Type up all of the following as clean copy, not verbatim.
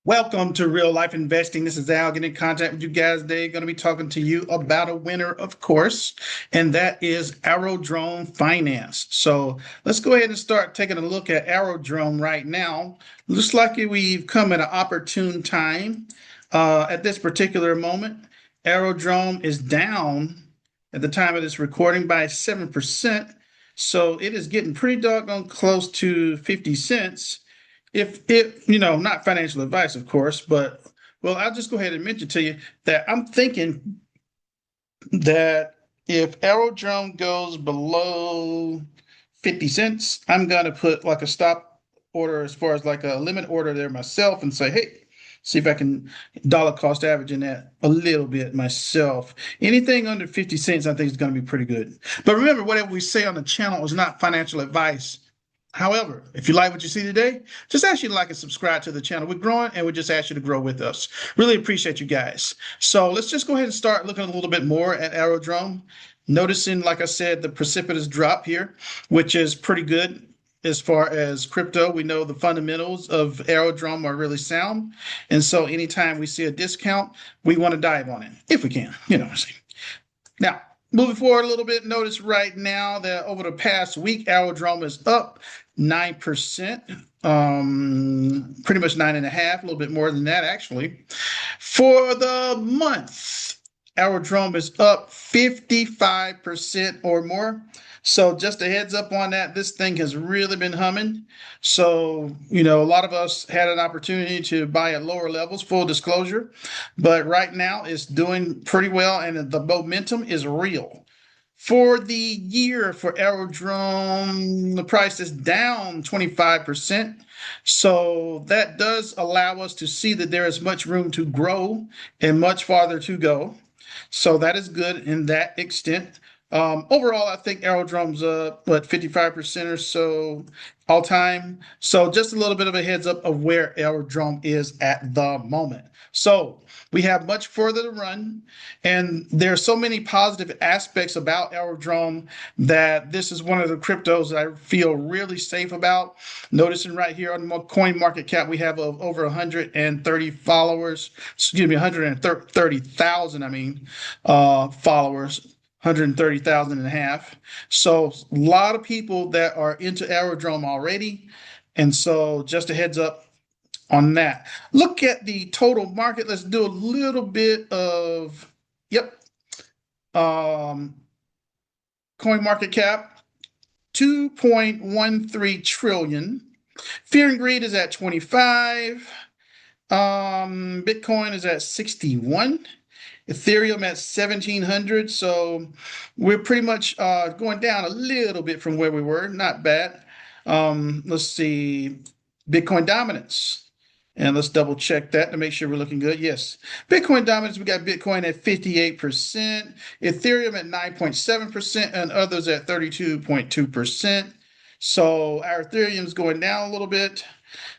Welcome to Real Life Investing. This is Al getting in contact with you guys today. Going to be talking to you about a winner, of course, and that is Aerodrome Finance. So let's go ahead and start taking a look at Aerodrome right now. Looks like we've come at an opportune time. At this particular moment, Aerodrome is down at the time of this recording by 7%. So it is getting pretty doggone close to 50 cents. If it, not financial advice, of course, but well, I'll just go ahead and mention to you that I'm thinking that if Aerodrome goes below 50 cents, I'm gonna put like a stop order as far as like a limit order there myself and say, hey, see if I can dollar cost averaging that a little bit myself. Anything under 50 cents, I think is gonna be pretty good. But remember, whatever we say on the channel is not financial advice. However, if you like what you see today, just ask you to like and subscribe to the channel. We're growing and we just ask you to grow with us. Really appreciate you guys. So let's just go ahead and start looking a little bit more at Aerodrome. Noticing, like I said, the precipitous drop here, which is pretty good as far as crypto. We know the fundamentals of Aerodrome are really sound. And so anytime we see a discount, we want to dive on it if we can, Now, moving forward a little bit, notice right now that over the past week, Aerodrome is up 9%, pretty much 9.5%, a little bit more than that, actually. For the month, Aerodrome is up 55% or more. So just a heads up on that, this thing has really been humming. So, a lot of us had an opportunity to buy at lower levels, full disclosure, but right now it's doing pretty well and the momentum is real. For the year for Aerodrome, the price is down 25%. So that does allow us to see that there is much room to grow and much farther to go. So that is good in that extent. Overall, I think Aerodrome's 55% or so all time. So just a little bit of a heads up of where Aerodrome is at the moment. So we have much further to run, and there are so many positive aspects about Aerodrome that this is one of the cryptos that I feel really safe about. Noticing right here on the coin market cap, we have over 130 followers, 130,000, followers. 130,000 and a half. So a lot of people that are into Aerodrome already. And so just a heads up on that. Look at the total market. Let's do a little bit of, coin market cap, 2.13 trillion. Fear and greed is at 25. Bitcoin is at 61. Ethereum at 1700. So we're pretty much going down a little bit from where we were. Not bad. Let's see. Bitcoin dominance. And let's double check that to make sure we're looking good. Yes. Bitcoin dominance, we got Bitcoin at 58%, Ethereum at 9.7%, and others at 32.2%. So our Ethereum is going down a little bit.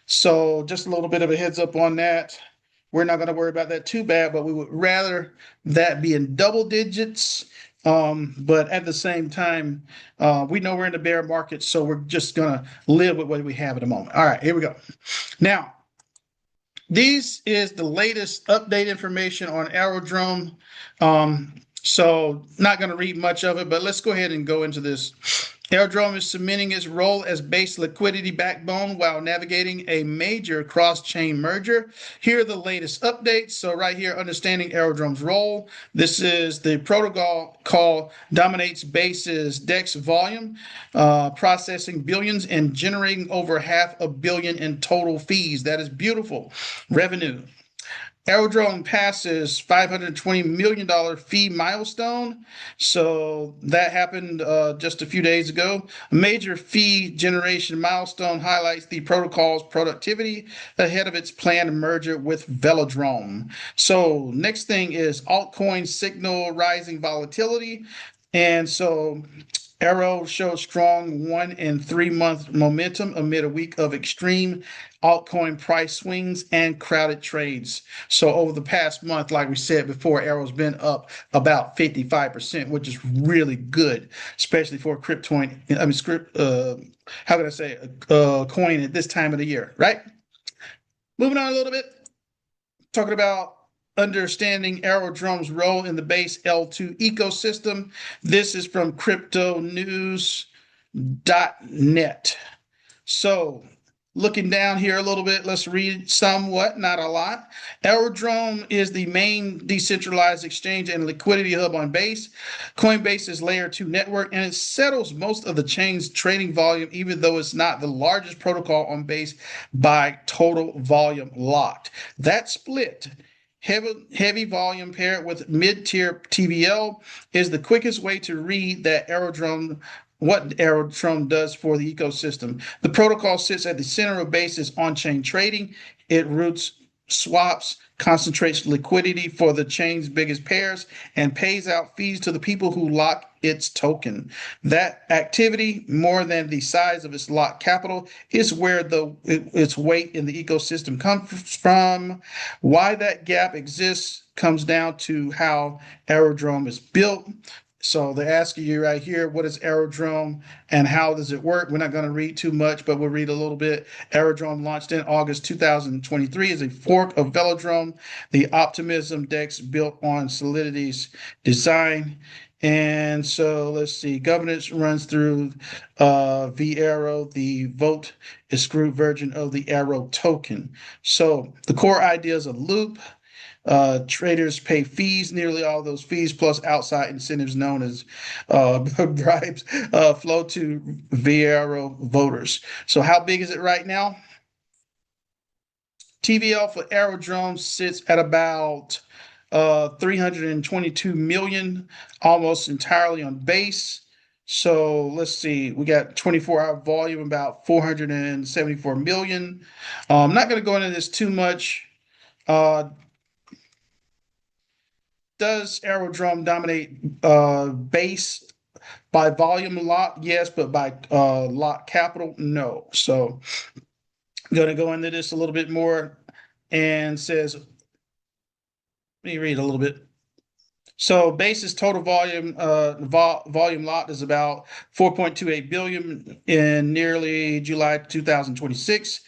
So just a little bit of a heads up on that. We're not going to worry about that too bad, but we would rather that be in double digits. But at the same time, we know we're in the bear market, so we're just going to live with what we have at the moment. All right, here we go. Now, this is the latest update information on Aerodrome. So not going to read much of it, but let's go ahead and go into this. Aerodrome is cementing its role as base liquidity backbone while navigating a major cross-chain merger. Here are the latest updates. So right here, understanding Aerodrome's role. This is the protocol called dominates base's DEX volume, processing billions and generating over $500 million in total fees. That is beautiful revenue. Aerodrome passes $520 million fee milestone. So that happened just a few days ago. A major fee generation milestone highlights the protocol's productivity ahead of its planned merger with Velodrome. So next thing is altcoin signal rising volatility. And so AERO shows strong 1 and 3 month momentum amid a week of extreme altcoin price swings and crowded trades. So over the past month, like we said before, AERO's been up about 55%, which is really good, especially for a coin at this time of the year, right? Moving on a little bit. talking about understanding Aerodrome's role in the base L2 ecosystem. This is from cryptonews.net. So, looking down here a little bit, let's read somewhat, not a lot. Aerodrome is the main decentralized exchange and liquidity hub on Base. Coinbase is layer 2 network, and it settles most of the chain's trading volume, even though it's not the largest protocol on Base by total volume locked. That split, heavy volume paired with mid-tier TVL, is the quickest way to read that what Aerodrome does for the ecosystem. The protocol sits at the center of Base's on-chain trading. It routes swaps, concentrates liquidity for the chain's biggest pairs, and pays out fees to the people who lock its token. That activity, more than the size of its locked capital, is where its weight in the ecosystem comes from. Why that gap exists comes down to how Aerodrome is built. So they're asking you right here, what is Aerodrome and how does it work? We're not going to read too much, but we'll read a little bit. Aerodrome launched in August 2023 as a fork of Velodrome, the Optimism DEX built on Solidity's design. And so let's see, governance runs through AERO, the vote escrow version of the AERO token. So the core idea is a loop. Traders pay fees, nearly all those fees plus outside incentives known as bribes flow to AERO voters. So how big is it right now? TVL for Aerodrome sits at about 322 million, almost entirely on Base. So let's see, we got 24-hour volume, about 474 million. I'm not going to go into this too much. Does Aerodrome dominate Base by volume lot? Yes, but by lot capital? No. So I'm going to go into this a little bit more and says, let me read a little bit. So Base's total volume volume lot is about 4.28 billion in nearly July 2026.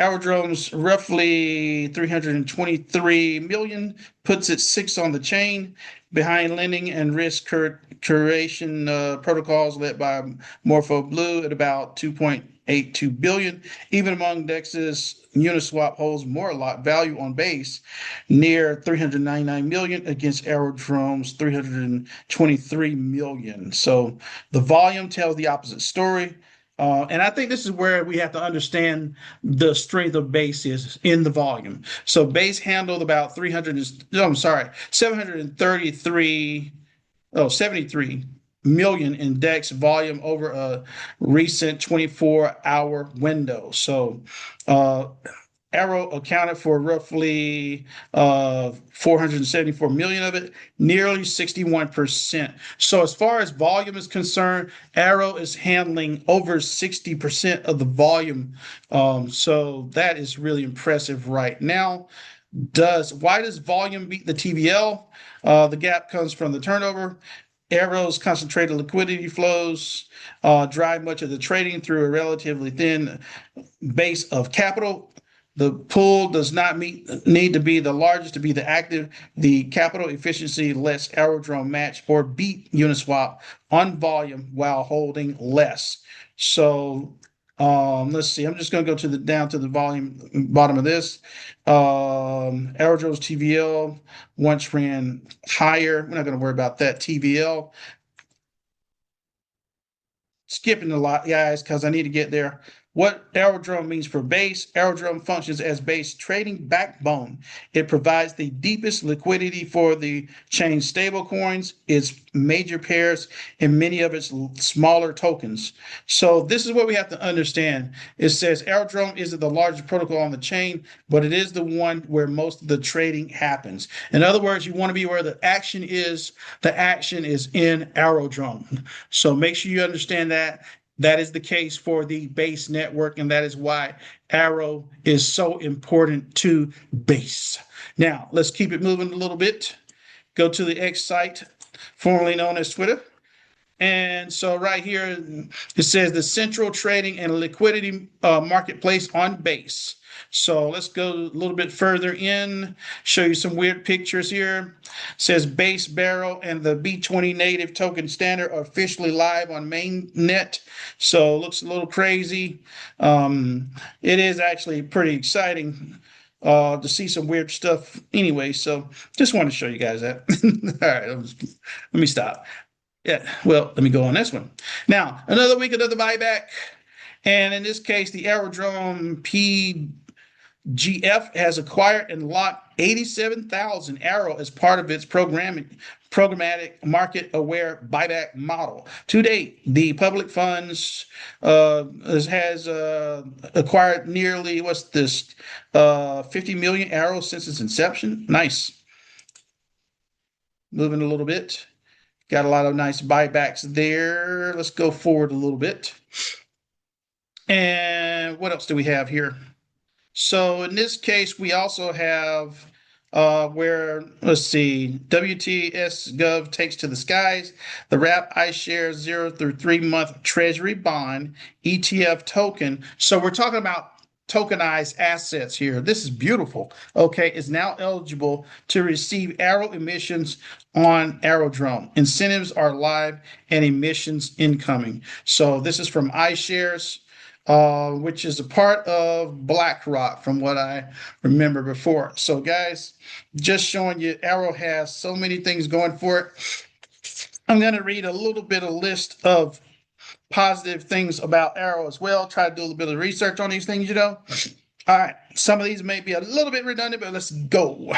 Aerodrome's roughly 323 million puts it sixth on the chain behind lending and risk curation protocols led by Morpho Blue at about 2.82 billion. Even among DEX's, Uniswap holds more lot value on Base, near 399 million against Aerodrome's 323 million. So the volume tells the opposite story. And I think this is where we have to understand the strength of Base is in the volume. So Base handled about 73 million in DEX volume over a recent 24-hour window. So AERO accounted for roughly 474 million of it, nearly 61%. So as far as volume is concerned, AERO is handling over 60% of the volume. So that is really impressive right now. Why does volume beat the TVL? The gap comes from the turnover. AERO's concentrated liquidity flows drive much of the trading through a relatively thin base of capital. The pool does not need to be the largest to be the active. The capital efficiency lets Aerodrome match or beat Uniswap on volume while holding less. So let's see. I'm just going to go down to the volume bottom of this. Aerodrome's TVL once ran higher. We're not going to worry about that TVL. Skipping a lot, guys, because I need to get there. What Aerodrome means for Base. Aerodrome functions as Base trading backbone. It provides the deepest liquidity for the chain stablecoins, its major pairs, and many of its smaller tokens. So this is what we have to understand. It says Aerodrome isn't the largest protocol on the chain, but it is the one where most of the trading happens. In other words, you want to be where the action is. The action is in Aerodrome. So make sure you understand that. That is the case for the Base network, and that is why AERO is so important to Base. Now, let's keep it moving a little bit. Go to the X site, formerly known as Twitter. And so right here, it says the central trading and liquidity marketplace on base. So let's go a little bit further in, show you some weird pictures here. It says base barrel and the B20 native token standard are officially live on mainnet. So it looks a little crazy. It is actually pretty exciting to see some weird stuff anyway. So just want to show you guys that. All right, let me stop. Yeah, well, let me go on this one. Now, another week, another buyback. And in this case, the Aerodrome PGF has acquired and locked 87,000 AERO as part of its programmatic market-aware buyback model. To date, the public funds has acquired nearly, 50 million AERO since its inception. Nice. Moving a little bit. Got a lot of nice buybacks there. Let's go forward a little bit. And what else do we have here? So in this case, we also have where, let's see, WTS Gov takes to the skies, the wrap iShares 0 through 3 month Treasury bond ETF token. So we're talking about tokenized assets here. This is beautiful. Okay, is now eligible to receive AERO emissions on Aerodrome. Incentives are live and emissions incoming. So this is from iShares, which is a part of BlackRock from what I remember before. So guys, just showing you AERO has so many things going for it. I'm going to read a little bit of list of positive things about AERO as well. Try to do a little bit of research on these things, All right. Some of these may be a little bit redundant, but let's go.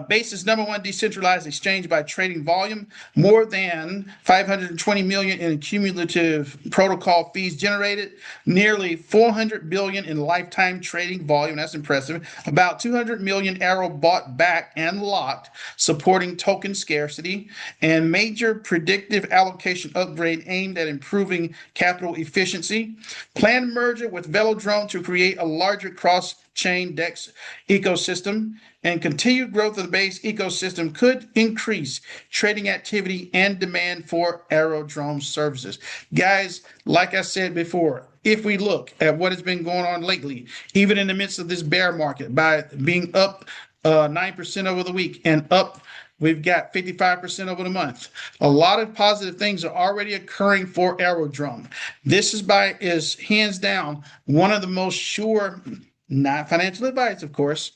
Basis #1 decentralized exchange by trading volume, more than 520 million in cumulative protocol fees generated, nearly 400 billion in lifetime trading volume. That's impressive. About 200 million AERO bought back and locked, supporting token scarcity, and major predictive allocation upgrade aimed at improving capital efficiency. Planned merger with Velodrome to create a larger cross-chain DEX ecosystem, and continued growth of the base ecosystem could increase trading activity and demand for Aerodrome services. Guys, like I said before, if we look at what has been going on lately, even in the midst of this bear market, by being up 9% over the week and up, we've got 55% over the month. A lot of positive things are already occurring for Aerodrome. This is hands down one of the most sure, not financial advice, of course,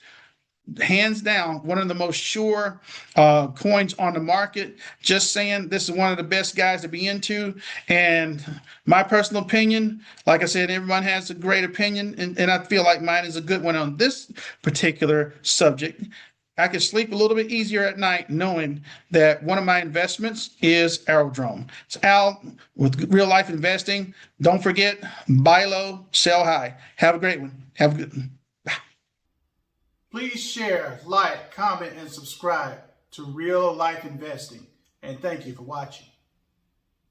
hands down one of the most sure coins on the market. Just saying, this is one of the best guys to be into. And my personal opinion, like I said, everyone has a great opinion, and I feel like mine is a good one on this particular subject. I can sleep a little bit easier at night knowing that one of my investments is Aerodrome. It's Al with Real Life Investing. Don't forget, buy low, sell high. Have a great one. Have a good one. Please share, like, comment, and subscribe to Real Life Investing. And thank you for watching.